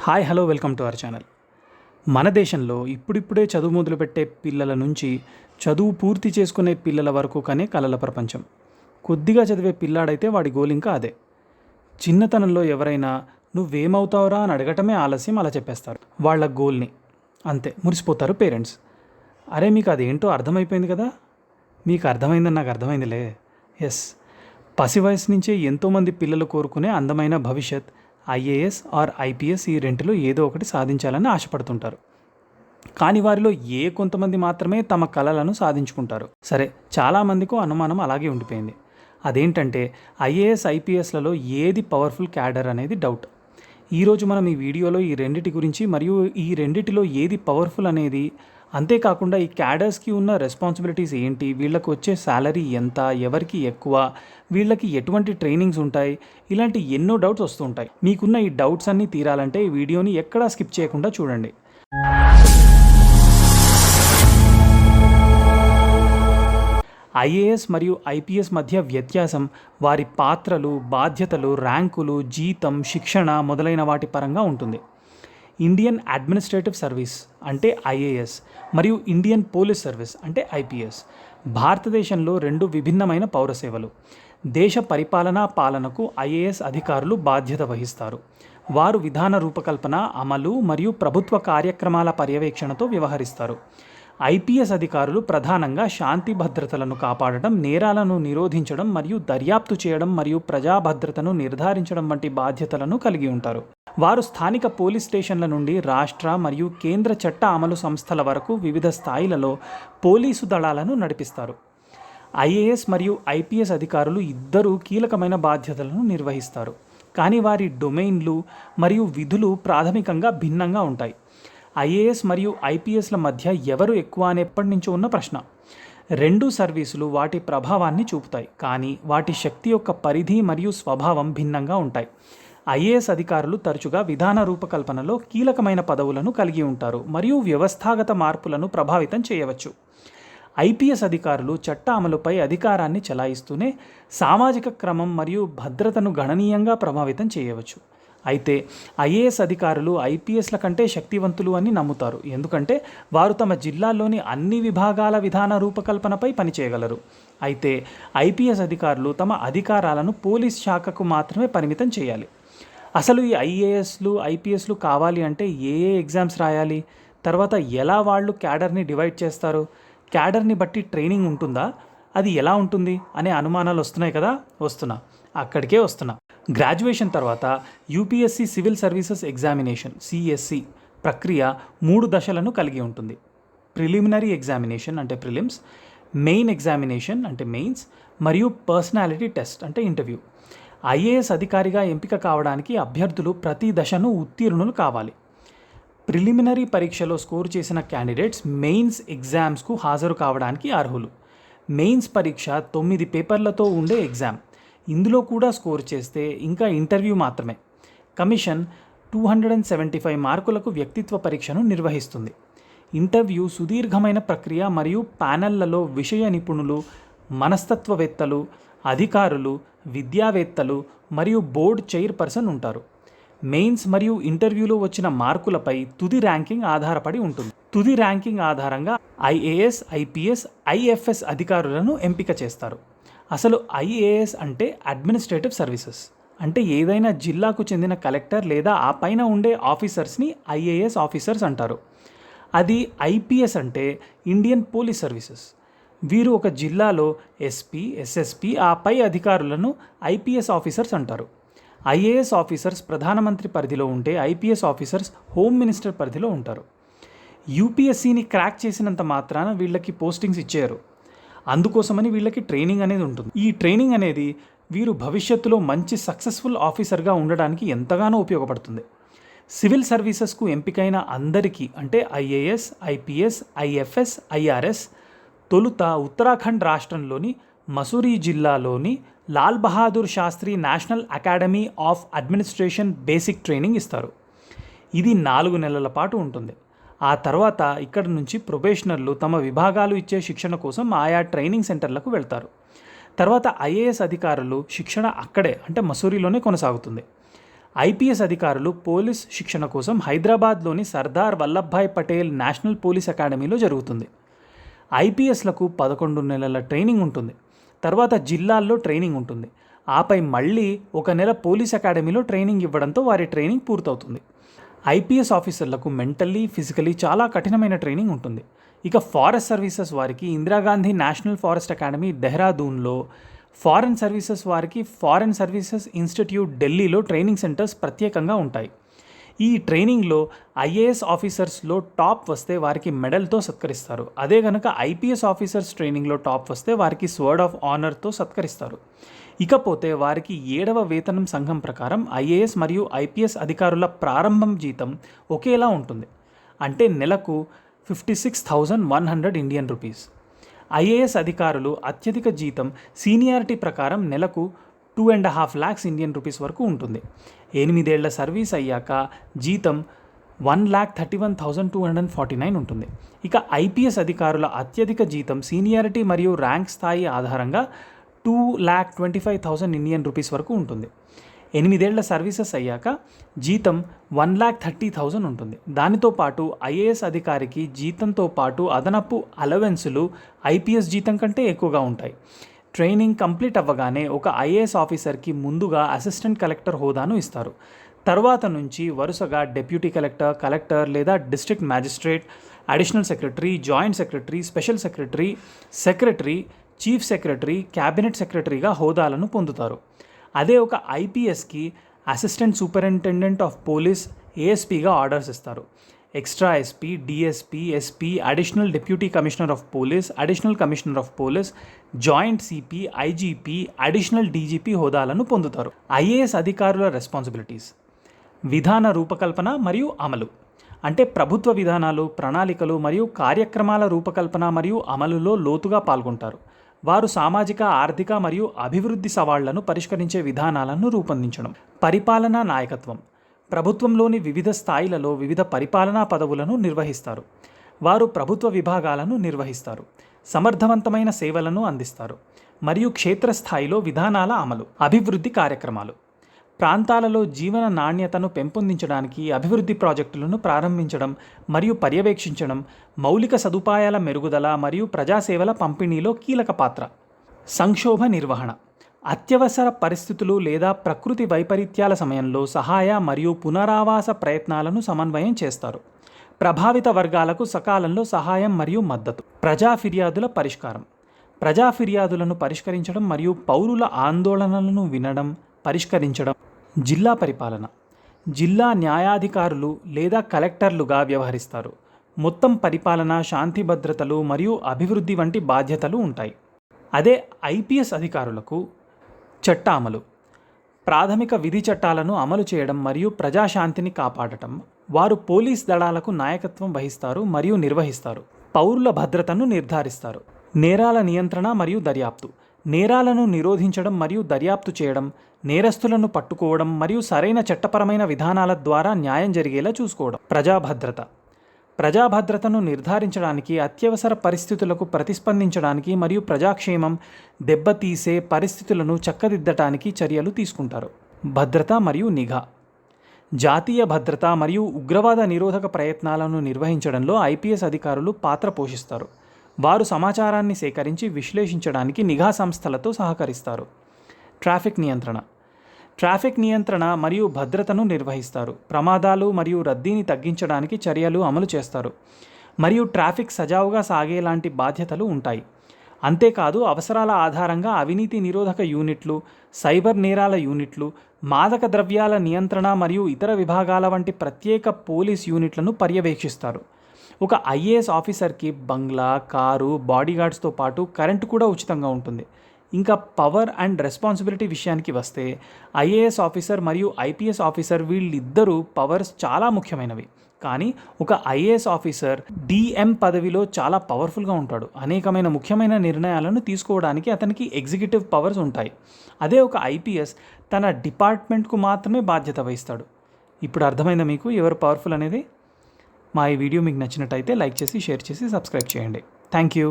Hi hello welcome to our channel. మన దేశంలో ఇప్పుడిప్పుడే చదువు మొదలుపెట్టే పిల్లల నుంచి చదువు పూర్తి చేసుకునే పిల్లల వరకు కానీ కలల ప్రపంచం. కొద్దిగా చదివే పిల్లాడైతే వాడి గోల్ ఇంకా అదే. చిన్నతనంలో ఎవరైనా నువ్వేమవుతావురా అని అడగటమే ఆలస్యం, అలా చెప్పేస్తారు వాళ్ళ గోల్ని. అంతే మురిసిపోతారు పేరెంట్స్. అరే మీకు అదేంటో అర్థమైపోయింది కదా. మీకు అర్థమైందని నాకు అర్థమైందిలే. ఎస్, పసి వయసు నుంచే ఎంతోమంది పిల్లలు కోరుకునే అందమైన భవిష్యత్ ఐఏఎస్ ఆర్ ఐపీఎస్, ఈ రెంటిలో ఏదో ఒకటి సాధించాలని ఆశపడుతుంటారు. కానీ వారిలో కొంతమంది మాత్రమే తమ కలలను సాధించుకుంటారు. సరే, చాలామందికి అనుమానం అలాగే ఉండిపోయింది. అదేంటంటే ఐఏఎస్ ఐపీఎస్లలో ఏది పవర్ఫుల్ క్యాడర్ అనేది డౌట్. ఈరోజు మనం ఈ వీడియోలో ఈ రెండిటి గురించి మరియు ఈ రెండిటిలో ఏది పవర్ఫుల్ అనేది, అంతేకాకుండా ఈ క్యాడర్స్కి ఉన్న రెస్పాన్సిబిలిటీస్ ఏంటి, వీళ్ళకు వచ్చే శాలరీ ఎంత, ఎవరికి ఎక్కువ, వీళ్ళకి ఎటువంటి ట్రైనింగ్స్ ఉంటాయి, ఇలాంటి ఎన్నో డౌట్స్ వస్తూ ఉంటాయి. మీకున్న ఈ డౌట్స్ అన్నీ తీరాలంటే ఈ వీడియోని ఎక్కడా స్కిప్ చేయకుండా చూడండి. ఐఏఎస్ మరియు ఐపీఎస్ మధ్య వ్యత్యాసం వారి పాత్రలు, బాధ్యతలు, ర్యాంకులు, జీతం, శిక్షణ మొదలైన వాటి పరంగా ఉంటుంది. ఇండియన్ అడ్మినిస్ట్రేటివ్ సర్వీస్ అంటే ఐఏఎస్ మరియు ఇండియన్ పోలీస్ సర్వీస్ అంటే ఐపీఎస్ భారతదేశంలో రెండు విభిన్నమైన పౌర సేవలు. దేశ పాలనకు ఐఏఎస్ అధికారులు బాధ్యత వహిస్తారు. వారు విధాన రూపకల్పన, అమలు మరియు ప్రభుత్వ కార్యక్రమాల పర్యవేక్షణతో వ్యవహరిస్తారు. ఐపీఎస్ అధికారులు ప్రధానంగా శాంతి భద్రతలను కాపాడడం, నేరాలను నిరోధించడం మరియు దర్యాప్తు చేయడం మరియు ప్రజా భద్రతను నిర్ధారించడం వంటి బాధ్యతలను కలిగి ఉంటారు. వారు స్థానిక పోలీస్ స్టేషన్ల నుండి రాష్ట్ర మరియు కేంద్ర చట్ట అమలు సంస్థల వరకు వివిధ స్థాయిలలో పోలీసు దళాలను నడిపిస్తారు. ఐఏఎస్ మరియు ఐపీఎస్ అధికారులు ఇద్దరూ కీలకమైన బాధ్యతలను నిర్వహిస్తారు, కానీ వారి డొమైన్లు మరియు విధులు ప్రాథమికంగా భిన్నంగా ఉంటాయి. ఐఏఎస్ మరియు ఐపీఎస్ల మధ్య ఎవరు ఎక్కువ అనే ఎప్పటి నుంచో ఉన్న ప్రశ్న. రెండు సర్వీసులు వాటి ప్రభావాన్ని చూపుతాయి, కానీ వాటి శక్తి యొక్క పరిధి మరియు స్వభావం భిన్నంగా ఉంటాయి. ఐఏఎస్ అధికారులు తరచుగా విధాన రూపకల్పనలో కీలకమైన పదవులను కలిగి ఉంటారు మరియు వ్యవస్థాగత మార్పులను ప్రభావితం చేయవచ్చు. ఐపీఎస్ అధికారులు చట్ట అమలుపై అధికారాన్ని చెలాయిస్తూనే సామాజిక క్రమం మరియు భద్రతను గణనీయంగా ప్రభావితం చేయవచ్చు. అయితే ఐఏఎస్ అధికారులు ఐపీఎస్ల కంటే శక్తివంతులు అని నమ్ముతారు, ఎందుకంటే వారు తమ జిల్లాల్లోని అన్ని విభాగాల విధాన రూపకల్పనపై పనిచేయగలరు. అయితే ఐపీఎస్ అధికారులు తమ అధికారాలను పోలీస్ శాఖకు మాత్రమే పరిమితం చేయాలి. అసలు ఈ ఐఏఎస్లు ఐపీఎస్లు కావాలి అంటే ఏ ఎగ్జామ్స్ రాయాలి, తర్వాత ఎలా వాళ్ళు క్యాడర్ని డివైడ్ చేస్తారు, క్యాడర్ని బట్టి ట్రైనింగ్ ఉంటుందా, అది ఎలా ఉంటుంది అనే అనుమానాలు వస్తున్నాయి కదా. అక్కడికే వస్తున్నా. గ్రాడ్యుయేషన్ తర్వాత UPSC civil services examination CSC ప్రక్రియ 3 దశలను కలిగి ఉంటుంది. ప్రిలిమినరీ ఎగ్జామినేషన్ అంటే ప్రిలిమ్స్, మెయిన్ ఎగ్జామినేషన్ అంటే మెయిన్స్ మరియు పర్సనాలిటీ టెస్ట్ అంటే ఇంటర్వ్యూ. ఐఏఎస్ అధికారిగా ఎంపిక కావడానికి అభ్యర్థులు ప్రతి దశను ఉత్తీర్ణులు కావాలి. ప్రిలిమినరీ పరీక్షలో స్కోర్ చేసిన క్యాండిడేట్స్ మెయిన్స్ ఎగ్జామ్స్కు హాజరు కావడానికి అర్హులు. మెయిన్స్ పరీక్ష 9 పేపర్లతో ఉండే ఎగ్జామ్. ఇందులో కూడా స్కోర్ చేస్తే ఇంకా ఇంటర్వ్యూ మాత్రమే. కమిషన్ 275 మార్కులకు వ్యక్తిత్వ పరీక్షను నిర్వహిస్తుంది. ఇంటర్వ్యూ సుదీర్ఘమైన ప్రక్రియ మరియు ప్యానెళ్లలో విషయ నిపుణులు, మనస్తత్వవేత్తలు, అధికారులు, విద్యావేత్తలు మరియు బోర్డు చైర్పర్సన్ ఉంటారు. మెయిన్స్ మరియు ఇంటర్వ్యూలో వచ్చిన మార్కులపై తుది ర్యాంకింగ్ ఆధారపడి ఉంటుంది. తుది ర్యాంకింగ్ ఆధారంగా ఐఏఎస్, ఐపీఎస్, ఐఎఫ్ఎస్ అధికారులను ఎంపిక చేస్తారు. అసలు ఐఏఎస్ అంటే అడ్మినిస్ట్రేటివ్ సర్వీసెస్, అంటే ఏదైనా జిల్లాకు చెందిన కలెక్టర్ లేదా ఆ పైన ఉండే ఆఫీసర్స్ని ఐఏఎస్ ఆఫీసర్స్ అంటారు. అది ఐపీఎస్ అంటే ఇండియన్ పోలీస్ సర్వీసెస్. వీరు ఒక జిల్లాలో ఎస్పీ, ఎస్ఎస్పీ, ఆ పై అధికారులను ఐపీఎస్ ఆఫీసర్స్ అంటారు. ఐఏఎస్ ఆఫీసర్స్ ప్రధానమంత్రి పరిధిలో ఉంటే ఐపీఎస్ ఆఫీసర్స్ హోమ్ మినిస్టర్ పరిధిలో ఉంటారు. యూపీఎస్సీని క్రాక్ చేసినంత మాత్రాన వీళ్ళకి పోస్టింగ్స్ ఇచ్చారు. అందుకోసమని వీళ్ళకి ట్రైనింగ్ అనేది ఉంటుంది. ఈ ట్రైనింగ్ అనేది వీరు భవిష్యత్తులో మంచి సక్సెస్ఫుల్ ఆఫీసర్గా ఉండడానికి ఎంతగానో ఉపయోగపడుతుంది. సివిల్ సర్వీసెస్కు ఎంపికైన అందరికీ అంటే ఐఏఎస్, ఐపీఎస్, ఐఎఫ్ఎస్, ఐఆర్ఎస్ తొలుత ఉత్తరాఖండ్ రాష్ట్రంలోని మసూరీ జిల్లాలోని Lal Bahadur Shastri national academy of administration basic training ఇస్తారు. ఇది 4 నెలల పాటు ఉంటుంది. ఆ తర్వాత ఇక్కడ నుంచి ప్రొబేషనర్లు తమ విభాగాలు ఇచ్చే శిక్షణ కోసం ఆయా ట్రైనింగ్ సెంటర్లకు వెళ్తారు. తర్వాత ఐఏఎస్ అధికారులు శిక్షణ అక్కడే అంటే మసూరీలోనే కొనసాగుతుంది. ఐపీఎస్ అధికారులు పోలీస్ శిక్షణ కోసం హైదరాబాద్లోని సర్దార్ వల్లభాయ్ పటేల్ నేషనల్ పోలీస్ అకాడమీలో జరుగుతుంది. ఐపీఎస్లకు 11 నెలల ట్రైనింగ్ ఉంటుంది. తర్వాత జిల్లాల్లో ట్రైనింగ్ ఉంటుంది. ఆపై మళ్ళీ 1 నెల పోలీస్ అకాడమీలో ట్రైనింగ్ ఇవ్వడంతో వారి ట్రైనింగ్ పూర్తవుతుంది. ఐపీఎస్ ఆఫీసర్లకు మెంటల్లీ, ఫిజికలీ చాలా కఠినమైన ట్రైనింగ్ ఉంటుంది. ఇక ఫారెస్ట్ సర్వీసెస్ వారికి Indira Gandhi national forest academy డెహ్రాదూన్లో, foreign services వారికి ఫారెన్ సర్వీసెస్ ఇన్స్టిట్యూట్ ఢిల్లీలో ట్రైనింగ్ సెంటర్స్ ప్రత్యేకంగా ఉంటాయి. ఈ ట్రైనింగ్లో ఐఏఎస్ ఆఫీసర్స్లో టాప్ వస్తే వారికి మెడల్తో సత్కరిస్తారు. అదే కనుక ఐపీఎస్ ఆఫీసర్స్ ట్రైనింగ్లో టాప్ వస్తే వారికి స్వర్డ్ ఆఫ్ ఆనర్తో సత్కరిస్తారు. ఇకపోతే వారికి 7వ వేతనం సంఘం ప్రకారం ఐఏఎస్ మరియు ఐపీఎస్ అధికారుల ప్రారంభం జీతం ఒకేలా ఉంటుంది. అంటే నెలకు 56,100 ఇండియన్ రూపీస్. ఐఏఎస్ అధికారులు అత్యధిక జీతం సీనియారిటీ ప్రకారం నెలకు 2.5 lakhs ఇండియన్ రూపీస్ వరకు ఉంటుంది. 8 ఏళ్ల సర్వీస్ అయ్యాక జీతం 1,31,249 ఉంటుంది. ఇక ఐపీఎస్ అధికారుల అత్యధిక జీతం సీనియారిటీ మరియు ర్యాంక్ స్థాయి ఆధారంగా 2,25,000 ఇండియన్ రూపీస్ వరకు ఉంటుంది. 8 ఏళ్ల సర్వీసెస్ అయ్యాక జీతం 1,30,000 ఉంటుంది. దానితో పాటు ఐఏఎస్ అధికారికి జీతంతో పాటు అదనపు అలవెన్సులు ఐపీఎస్ జీతం కంటే ఎక్కువగా ఉంటాయి. ట్రైనింగ్ కంప్లీట్ అవ్వగానే ఒక ఐఏఎస్ ఆఫీసర్కి ముందుగా అసిస్టెంట్ కలెక్టర్ హోదాను ఇస్తారు. తర్వాత నుంచి వరుసగా డిప్యూటీ కలెక్టర్, కలెక్టర్ లేదా district magistrate, additional secretary, joint secretary, special secretary, secretary, chief secretary, cabinet సెక్రటరీగా హోదాలను పొందుతారు. అదే ఒక ఐపీఎస్కి అసిస్టెంట్ సూపరింటెండెంట్ ఆఫ్ పోలీస్ ఏఎస్పీగా ఆర్డర్స్ ఇస్తారు. Extra SP, DSP, SP, additional deputy commissioner of police, additional commissioner of police, joint CP, IGP, additional DGP హోదాలను పొందుతారు. ఐఏఎస్ అధికారుల రెస్పాన్సిబిలిటీస్: విధాన రూపకల్పన మరియు అమలు, అంటే ప్రభుత్వ విధానాలు, ప్రణాళికలు మరియు కార్యక్రమాల రూపకల్పన మరియు అమలులో లోతుగా పాల్గొంటారు. వారు సామాజిక, ఆర్థిక మరియు అభివృద్ధి సవాళ్లను పరిష్కరించే విధానాలను రూపొందించడం. పరిపాలనా నాయకత్వం: ప్రభుత్వంలోని వివిధ స్థాయిలలో వివిధ పరిపాలనా పదవులను నిర్వహిస్తారు. వారు ప్రభుత్వ విభాగాలను నిర్వహిస్తారు, సమర్థవంతమైన సేవలను అందిస్తారు మరియు క్షేత్రస్థాయిలో విధానాల అమలు. అభివృద్ధి కార్యక్రమాలు: ప్రాంతాలలో జీవన నాణ్యతను పెంపొందించడానికి అభివృద్ధి ప్రాజెక్టులను ప్రారంభించడం మరియు పర్యవేక్షించడం, మౌలిక సదుపాయాల మెరుగుదల మరియు ప్రజాసేవల పంపిణీలో కీలక పాత్ర. సంక్షోభ నిర్వహణ: అత్యవసర పరిస్థితులు లేదా ప్రకృతి వైపరీత్యాల సమయంలో సహాయ మరియు పునరావాస ప్రయత్నాలను సమన్వయం చేస్తారు. ప్రభావిత వర్గాలకు సకాలంలో సహాయం మరియు మద్దతు. ప్రజా ఫిర్యాదుల పరిష్కారం: ప్రజా ఫిర్యాదులను పరిష్కరించడం మరియు పౌరుల ఆందోళనలను వినడం, పరిష్కరించడం. జిల్లా పరిపాలన: జిల్లా న్యాయాధికారులు లేదా కలెక్టర్లుగా వ్యవహరిస్తారు. మొత్తం పరిపాలన, శాంతి భద్రతలు మరియు అభివృద్ధి వంటి బాధ్యతలు ఉంటాయి. అదే ఐపీఎస్ అధికారులకు చట్ట అమలు: ప్రాథమిక విధి చట్టాలను అమలు చేయడం మరియు ప్రజాశాంతిని కాపాడటం. వారు పోలీస్ దళాలకు నాయకత్వం వహిస్తారు మరియు నిర్వహిస్తారు. పౌరుల భద్రతను నిర్ధారిస్తారు. నేరాల నియంత్రణ మరియు దర్యాప్తు: నేరాలను నిరోధించడం మరియు దర్యాప్తు చేయడం, నేరస్తులను పట్టుకోవడం మరియు సరైన చట్టపరమైన విధానాల ద్వారా న్యాయం జరిగేలా చూసుకోవడం. ప్రజాభద్రతను నిర్ధారించడానికి, అత్యవసర పరిస్థితులకు ప్రతిస్పందించడానికి మరియు ప్రజాక్షేమం దెబ్బతీసే పరిస్థితులను చక్కదిద్దటానికి చర్యలు తీసుకుంటారు. భద్రత మరియు నిఘా: జాతీయ భద్రత మరియు ఉగ్రవాద నిరోధక ప్రయత్నాలను నిర్వహించడంలో ఐపీఎస్ అధికారులు పాత్ర పోషిస్తారు. వారు సమాచారాన్ని సేకరించి విశ్లేషించడానికి నిఘా సంస్థలతో సహకరిస్తారు. ట్రాఫిక్ నియంత్రణ మరియు భద్రతను నిర్వహిస్తారు. ప్రమాదాలు మరియు రద్దీని తగ్గించడానికి చర్యలు అమలు చేస్తారు మరియు ట్రాఫిక్ సజావుగా సాగేలాంటి బాధ్యతలు ఉంటాయి. అంతేకాదు, అవసరాల ఆధారంగా అవినీతి నిరోధక యూనిట్లు, సైబర్ నేరాల యూనిట్లు, మాదక ద్రవ్యాల నియంత్రణ మరియు ఇతర విభాగాల వంటి ప్రత్యేక పోలీస్ యూనిట్లను పర్యవేక్షిస్తారు. ఒక ఐఏఎస్ ఆఫీసర్కి బంగ్లా, కారు, బాడీగార్డ్స్తో పాటు కరెంటు కూడా ఉచితంగా ఉంటుంది. ఇంకా పవర్ అండ్ రెస్పాన్సిబిలిటీ విషయానికి వస్తే ఐఏఎస్ ఆఫీసర్ మరియు ఐపీఎస్ ఆఫీసర్ వీళ్ళిద్దరూ పవర్స్ చాలా ముఖ్యమైనవి. కానీ ఒక ఐఏఎస్ ఆఫీసర్ డిఎం పదవిలో చాలా పవర్ఫుల్గా ఉంటాడు. అనేకమైన ముఖ్యమైన నిర్ణయాలను తీసుకోవడానికి అతనికి ఎగ్జిక్యూటివ్ పవర్స్ ఉంటాయి. అదే ఒక ఐపీఎస్ తన డిపార్ట్మెంట్కు మాత్రమే బాధ్యత వహిస్తాడు. ఇప్పుడు అర్థమైందా మీకు ఎవరు పవర్ఫుల్ అనేది? మా ఈ వీడియో మీకు నచ్చినట్టయితే లైక్ చేసి, షేర్ చేసి, సబ్స్క్రైబ్ చేయండి. Thank you.